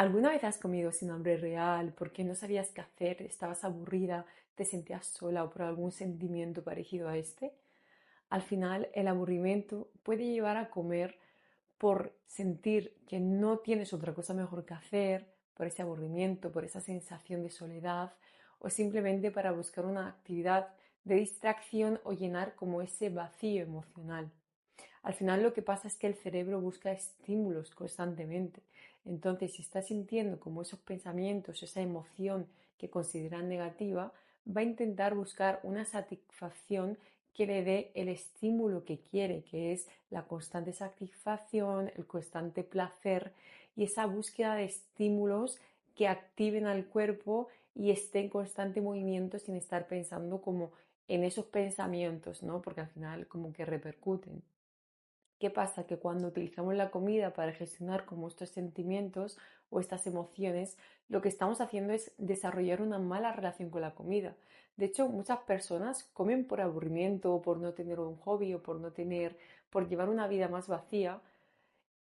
¿Alguna vez has comido sin hambre real porque no sabías qué hacer, estabas aburrida, te sentías sola o por algún sentimiento parecido a este? Al final, el aburrimiento puede llevar a comer por sentir que no tienes otra cosa mejor que hacer, por ese aburrimiento, por esa sensación de soledad o simplemente para buscar una actividad de distracción o llenar como ese vacío emocional. Al final lo que pasa es que el cerebro busca estímulos constantemente. Entonces, si está sintiendo como esos pensamientos, esa emoción que considera negativa, va a intentar buscar una satisfacción que le dé el estímulo que quiere, que es la constante satisfacción, el constante placer y esa búsqueda de estímulos que activen al cuerpo y esté en constante movimiento sin estar pensando como en esos pensamientos, ¿no? Porque al final como que repercuten. ¿Qué pasa? Que cuando utilizamos la comida para gestionar como estos sentimientos o estas emociones, lo que estamos haciendo es desarrollar una mala relación con la comida. De hecho, muchas personas comen por aburrimiento o por no tener un hobby o por llevar una vida más vacía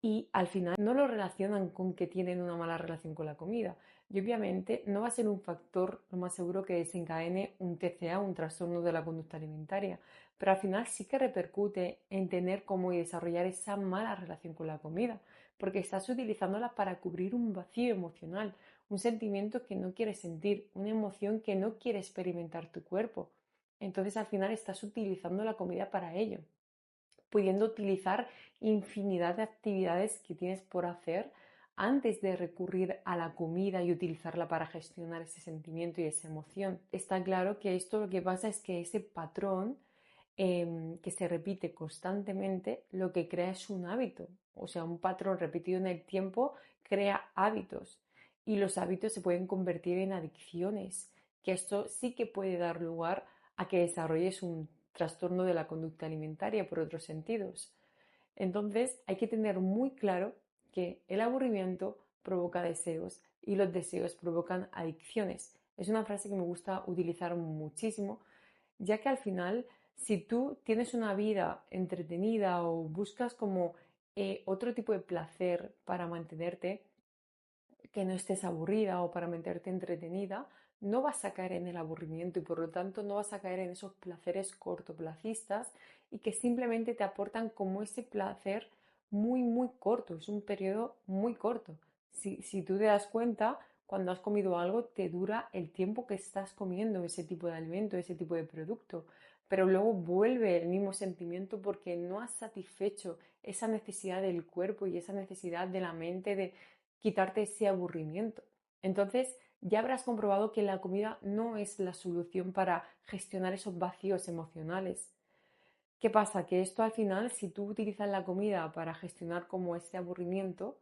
y al final no lo relacionan con que tienen una mala relación con la comida. Y obviamente no va a ser un factor lo más seguro que desencadene un TCA, un trastorno de la conducta alimentaria, pero al final sí que repercute en tener como y desarrollar esa mala relación con la comida, porque estás utilizándola para cubrir un vacío emocional, un sentimiento que no quieres sentir, una emoción que no quiere experimentar tu cuerpo. Entonces al final estás utilizando la comida para ello, pudiendo utilizar infinidad de actividades que tienes por hacer antes de recurrir a la comida y utilizarla para gestionar ese sentimiento y esa emoción. Está claro que esto lo que pasa es que ese patrón que se repite constantemente lo que crea es un hábito, o sea, un patrón repetido en el tiempo crea hábitos y los hábitos se pueden convertir en adicciones, que esto sí que puede dar lugar a que desarrolles un trastorno de la conducta alimentaria por otros sentidos. Entonces hay que tener muy claro que el aburrimiento provoca deseos y los deseos provocan adicciones. Es una frase que me gusta utilizar muchísimo, ya que al final, si tú tienes una vida entretenida o buscas como otro tipo de placer para mantenerte, que no estés aburrida o para mantenerte entretenida, no vas a caer en el aburrimiento y por lo tanto no vas a caer en esos placeres cortoplacistas y que simplemente te aportan como ese placer muy corto, es un periodo muy corto. Si tú te das cuenta, cuando has comido algo, te dura el tiempo que estás comiendo ese tipo de alimento, ese tipo de producto, pero luego vuelve el mismo sentimiento porque no has satisfecho esa necesidad del cuerpo y esa necesidad de la mente de quitarte ese aburrimiento. Entonces, ya habrás comprobado que la comida no es la solución para gestionar esos vacíos emocionales. ¿Qué pasa? Que esto al final, si tú utilizas la comida para gestionar como ese aburrimiento,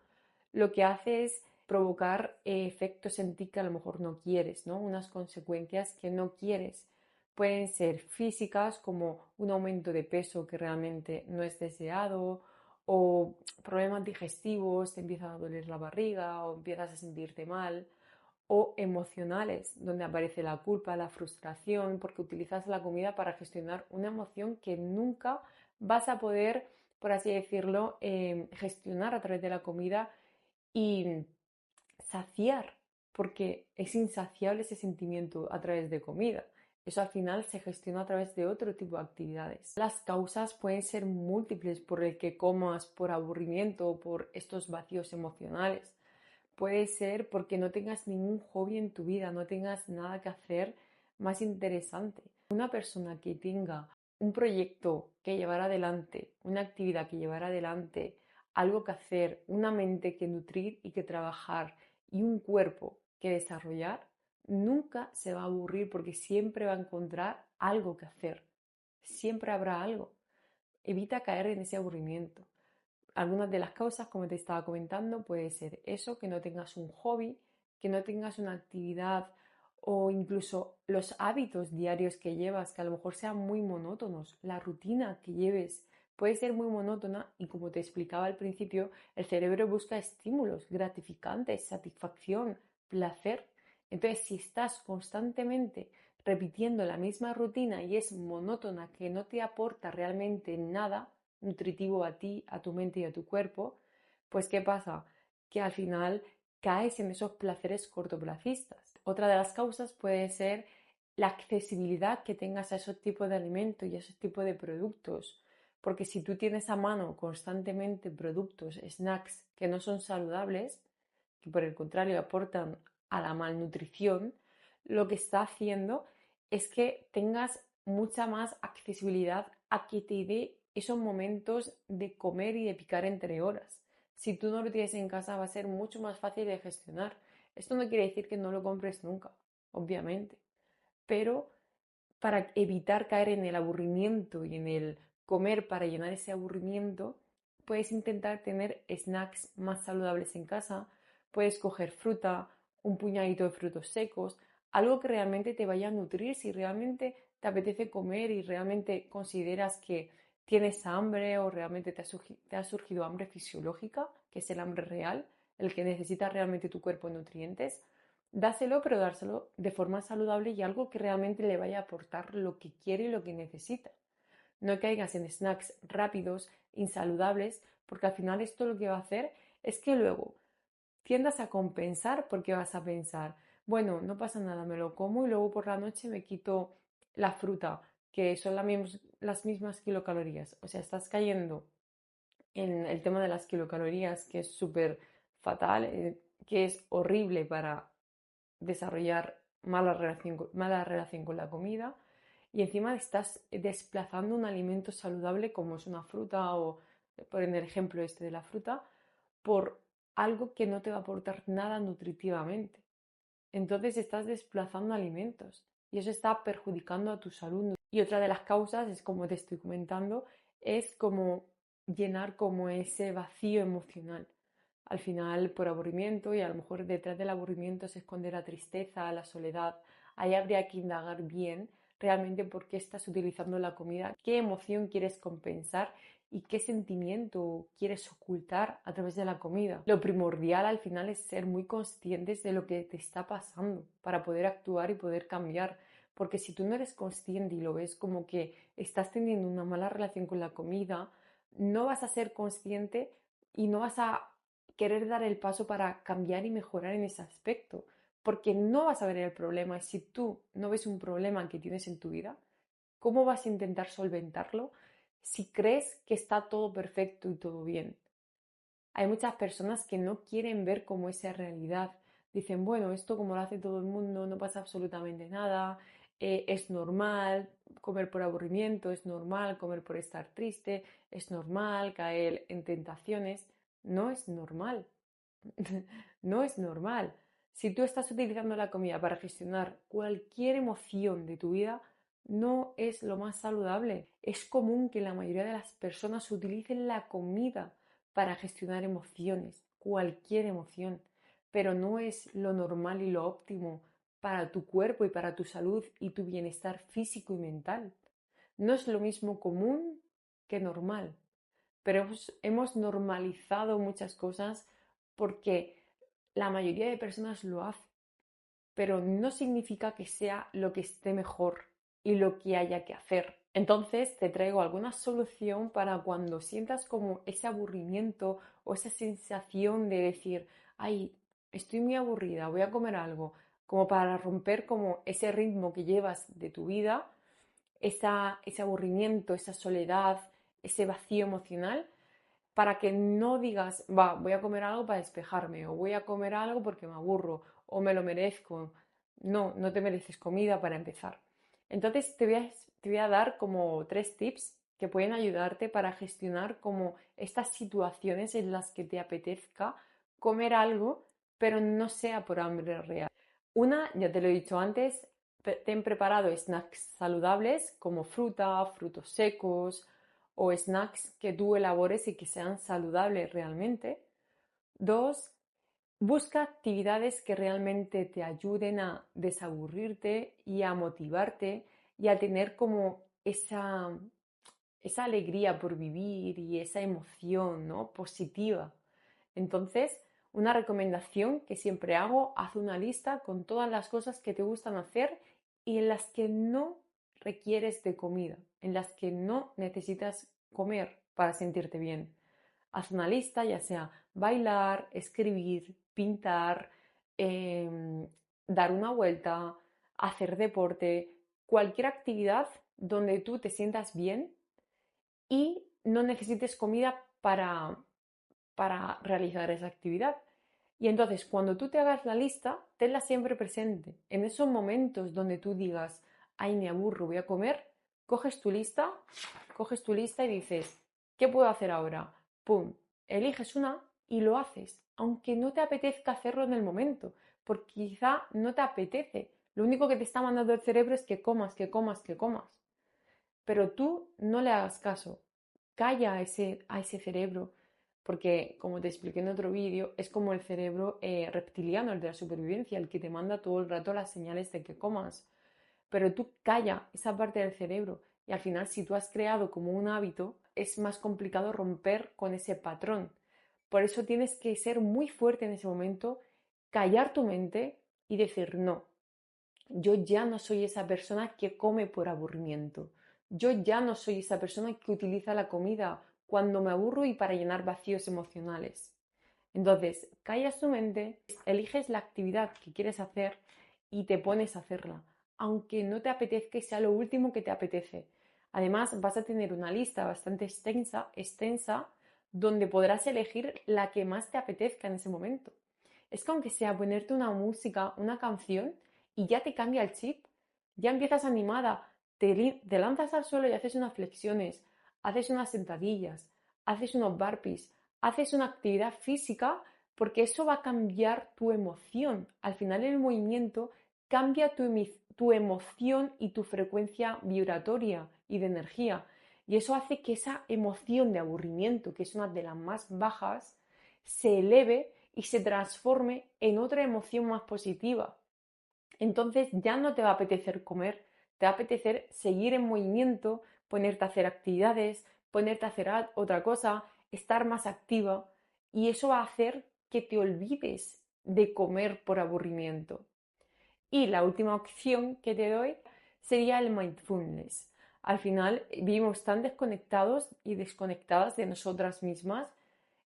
lo que hace es provocar efectos en ti que a lo mejor no quieres, ¿no? Unas consecuencias que no quieres. Pueden ser físicas, como un aumento de peso que realmente no es deseado, o problemas digestivos, te empieza a doler la barriga o empiezas a sentirte mal, o emocionales, donde aparece la culpa, la frustración, porque utilizas la comida para gestionar una emoción que nunca vas a poder, por así decirlo, gestionar a través de la comida y saciar, porque es insaciable ese sentimiento a través de comida. Eso al final se gestiona a través de otro tipo de actividades. Las causas pueden ser múltiples por el que comas, por aburrimiento o por estos vacíos emocionales. Puede ser porque no tengas ningún hobby en tu vida, no tengas nada que hacer más interesante. Una persona que tenga un proyecto que llevar adelante, una actividad que llevar adelante, algo que hacer, una mente que nutrir y que trabajar y un cuerpo que desarrollar, nunca se va a aburrir porque siempre va a encontrar algo que hacer. Siempre habrá algo. Evita caer en ese aburrimiento. Algunas de las causas, como te estaba comentando, puede ser eso, que no tengas un hobby, que no tengas una actividad o incluso los hábitos diarios que llevas, que a lo mejor sean muy monótonos. La rutina que lleves puede ser muy monótona y como te explicaba al principio, el cerebro busca estímulos gratificantes, satisfacción, placer. Entonces, si estás constantemente repitiendo la misma rutina y es monótona, que no te aporta realmente nada nutritivo a ti, a tu mente y a tu cuerpo, pues ¿qué pasa? Que al final caes en esos placeres cortoplacistas. Otra de las causas puede ser la accesibilidad que tengas a esos tipos de alimentos y a esos tipos de productos. Porque si tú tienes a mano constantemente productos, snacks que no son saludables, que por el contrario aportan a la malnutrición, lo que está haciendo es que tengas mucha más accesibilidad a que te dé esos momentos de comer y de picar entre horas. Si tú no lo tienes en casa va a ser mucho más fácil de gestionar. Esto no quiere decir que no lo compres nunca, obviamente, pero para evitar caer en el aburrimiento y en el comer para llenar ese aburrimiento, puedes intentar tener snacks más saludables en casa, puedes coger fruta, un puñadito de frutos secos, algo que realmente te vaya a nutrir si realmente te apetece comer y realmente consideras que tienes hambre o realmente te ha surgido hambre fisiológica, que es el hambre real, el que necesita realmente tu cuerpo nutrientes. Dáselo, pero dárselo de forma saludable y algo que realmente le vaya a aportar lo que quiere y lo que necesita. No caigas en snacks rápidos, insaludables, porque al final esto lo que va a hacer es que luego tiendas a compensar porque vas a pensar, bueno, no pasa nada, me lo como y luego por la noche me quito la fruta, que son las mismas kilocalorías. O sea, estás cayendo en el tema de las kilocalorías, que es súper fatal, que es horrible para desarrollar mala relación con la comida y encima estás desplazando un alimento saludable como es una fruta o, por el ejemplo este de la fruta, por algo que no te va a aportar nada nutritivamente. Entonces estás desplazando alimentos y eso está perjudicando a tu salud. Y otra de las causas es, como te estoy comentando, es como llenar como ese vacío emocional. Al final, por aburrimiento, y a lo mejor detrás del aburrimiento se esconde la tristeza, la soledad. Ahí habría que indagar bien realmente por qué estás utilizando la comida, qué emoción quieres compensar y qué sentimiento quieres ocultar a través de la comida. Lo primordial al final es ser muy conscientes de lo que te está pasando para poder actuar y poder cambiar. Porque si tú no eres consciente y lo ves como que estás teniendo una mala relación con la comida, no vas a ser consciente y no vas a querer dar el paso para cambiar y mejorar en ese aspecto. Porque no vas a ver el problema. Y si tú no ves un problema que tienes en tu vida, ¿cómo vas a intentar solventarlo si crees que está todo perfecto y todo bien? Hay muchas personas que no quieren ver cómo esa realidad. Dicen, bueno, esto como lo hace todo el mundo, no pasa absolutamente nada, es normal comer por aburrimiento, es normal comer por estar triste, es normal caer en tentaciones. No es normal. No es normal. Si tú estás utilizando la comida para gestionar cualquier emoción de tu vida, no es lo más saludable. Es común que la mayoría de las personas utilicen la comida para gestionar emociones, cualquier emoción, pero no es lo normal y lo óptimo para tu cuerpo y para tu salud y tu bienestar físico y mental. No es lo mismo común que normal, pero hemos normalizado muchas cosas porque la mayoría de personas lo hace, pero no significa que sea lo que esté mejor y lo que haya que hacer. Entonces te traigo alguna solución para cuando sientas como ese aburrimiento o esa sensación de decir, ay, estoy muy aburrida, voy a comer algo, como para romper como ese ritmo que llevas de tu vida, ese aburrimiento, esa soledad, ese vacío emocional, para que no digas, va, voy a comer algo para despejarme, o voy a comer algo porque me aburro, o me lo merezco. No, no te mereces comida para empezar. Entonces te voy a dar como 3 tips que pueden ayudarte para gestionar como estas situaciones en las que te apetezca comer algo, pero no sea por hambre real. Una, ya te lo he dicho antes, ten preparado snacks saludables como fruta, frutos secos, o snacks que tú elabores y que sean saludables realmente. 2, busca actividades que realmente te ayuden a desaburrirte y a motivarte y a tener como esa alegría por vivir y esa emoción, ¿no?, positiva. Entonces, una recomendación que siempre hago, haz una lista con todas las cosas que te gustan hacer y en las que no requieres de comida, en las que no necesitas comer para sentirte bien. Haz una lista, ya sea bailar, escribir, pintar, dar una vuelta, hacer deporte, cualquier actividad donde tú te sientas bien y no necesites comida para realizar esa actividad. Y entonces, cuando tú te hagas la lista, tenla siempre presente. En esos momentos donde tú digas, ay, me aburro, voy a comer, coges coges tu lista y dices, ¿qué puedo hacer ahora? Pum, eliges una y lo haces, aunque no te apetezca hacerlo en el momento, porque quizá no te apetece. Lo único que te está mandando el cerebro es que comas, que comas, que comas. Pero tú no le hagas caso. Calla a ese cerebro, porque como te expliqué en otro vídeo, es como el cerebro reptiliano, el de la supervivencia, el que te manda todo el rato las señales de que comas. Pero tú calla esa parte del cerebro y al final si tú has creado como un hábito, es más complicado romper con ese patrón. Por eso tienes que ser muy fuerte en ese momento, callar tu mente y decir no. Yo ya no soy esa persona que come por aburrimiento. Yo ya no soy esa persona que utiliza la comida cuando me aburro y para llenar vacíos emocionales. Entonces, callas tu mente, eliges la actividad que quieres hacer y te pones a hacerla, aunque no te apetezca y sea lo último que te apetece. Además, vas a tener una lista bastante extensa, donde podrás elegir la que más te apetezca en ese momento. Es que aunque sea ponerte una música, una canción, y ya te cambia el chip, ya empiezas animada, te lanzas al suelo y haces unas flexiones, haces unas sentadillas, haces unos burpees, haces una actividad física, porque eso va a cambiar tu emoción. Al final el movimiento cambia tu emoción y tu frecuencia vibratoria y de energía. Y eso hace que esa emoción de aburrimiento, que es una de las más bajas, se eleve y se transforme en otra emoción más positiva. Entonces ya no te va a apetecer comer, te va a apetecer seguir en movimiento, ponerte a hacer actividades, ponerte a hacer otra cosa, estar más activa y eso va a hacer que te olvides de comer por aburrimiento. Y la última opción que te doy sería el mindfulness. Al final vivimos tan desconectados y desconectadas de nosotras mismas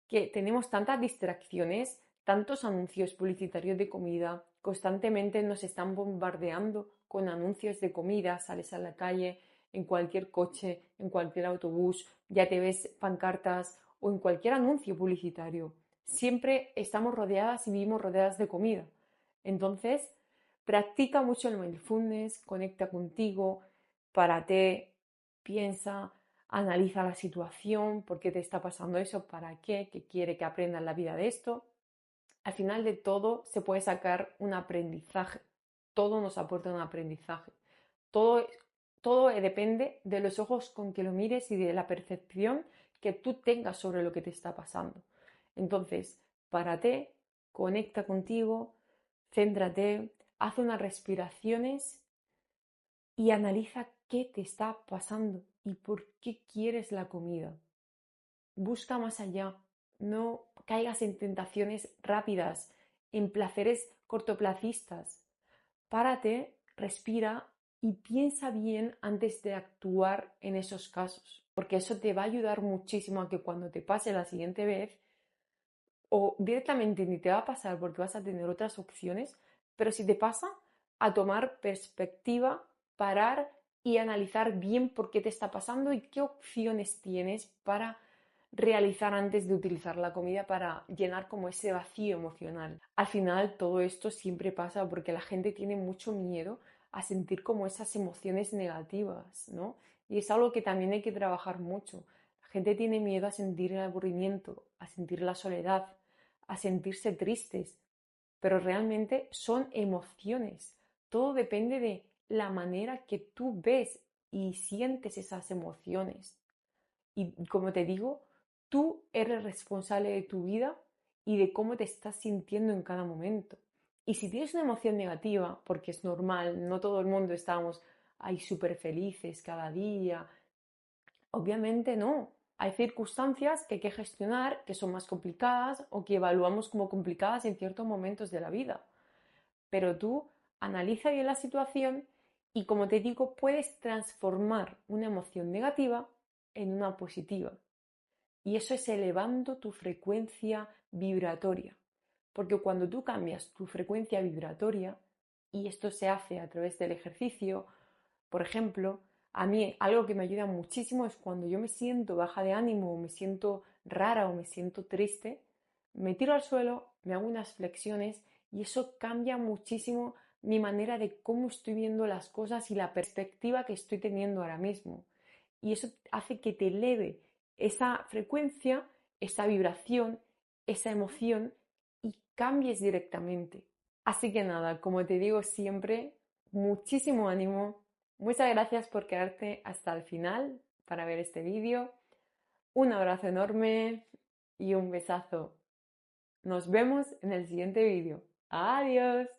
que tenemos tantas distracciones, tantos anuncios publicitarios de comida, constantemente nos están bombardeando con anuncios de comida, sales a la calle, en cualquier coche, en cualquier autobús, ya te ves pancartas o en cualquier anuncio publicitario. Siempre estamos rodeadas y vivimos rodeadas de comida. Entonces, practica mucho el mindfulness, conecta contigo, párate, piensa, analiza la situación, por qué te está pasando eso, para qué quiere que aprendas la vida de esto. Al final de todo se puede sacar un aprendizaje. Todo nos aporta un aprendizaje. Todo, todo depende de los ojos con que lo mires y de la percepción que tú tengas sobre lo que te está pasando. Entonces, párate, conecta contigo, céntrate, haz unas respiraciones y analiza qué te está pasando y por qué quieres la comida. Busca más allá, no caigas en tentaciones rápidas, en placeres cortoplacistas. Párate, respira y piensa bien antes de actuar en esos casos, porque eso te va a ayudar muchísimo a que cuando te pase la siguiente vez, o directamente ni te va a pasar porque vas a tener otras opciones, pero si te pasa, a tomar perspectiva, parar y analizar bien por qué te está pasando y qué opciones tienes para realizar antes de utilizar la comida para llenar como ese vacío emocional. Al final todo esto siempre pasa porque la gente tiene mucho miedo a sentir como esas emociones negativas, ¿no? Y es algo que también hay que trabajar mucho. La gente tiene miedo a sentir el aburrimiento, a sentir la soledad, a sentirse tristes, pero realmente son emociones. Todo depende de la manera que tú ves y sientes esas emociones. Y como te digo, tú eres responsable de tu vida y de cómo te estás sintiendo en cada momento. Y si tienes una emoción negativa, porque es normal, no todo el mundo estamos ahí súper felices cada día, obviamente no. Hay circunstancias que hay que gestionar que son más complicadas o que evaluamos como complicadas en ciertos momentos de la vida. Pero tú analiza bien la situación y, como te digo, puedes transformar una emoción negativa en una positiva. Y eso es elevando tu frecuencia vibratoria. porque cuando tú cambias tu frecuencia vibratoria, y esto se hace a través del ejercicio, por ejemplo, a mí algo que me ayuda muchísimo es cuando yo me siento baja de ánimo o me siento rara o me siento triste, me tiro al suelo, me hago unas flexiones y eso cambia muchísimo mi manera de cómo estoy viendo las cosas y la perspectiva que estoy teniendo ahora mismo. Y eso hace que te eleve esa frecuencia, esa vibración, esa emoción y cambies directamente. Así que nada, como te digo siempre, muchísimo ánimo. Muchas gracias por quedarte hasta el final para ver este vídeo. Un abrazo enorme y un besazo. Nos vemos en el siguiente vídeo. Adiós.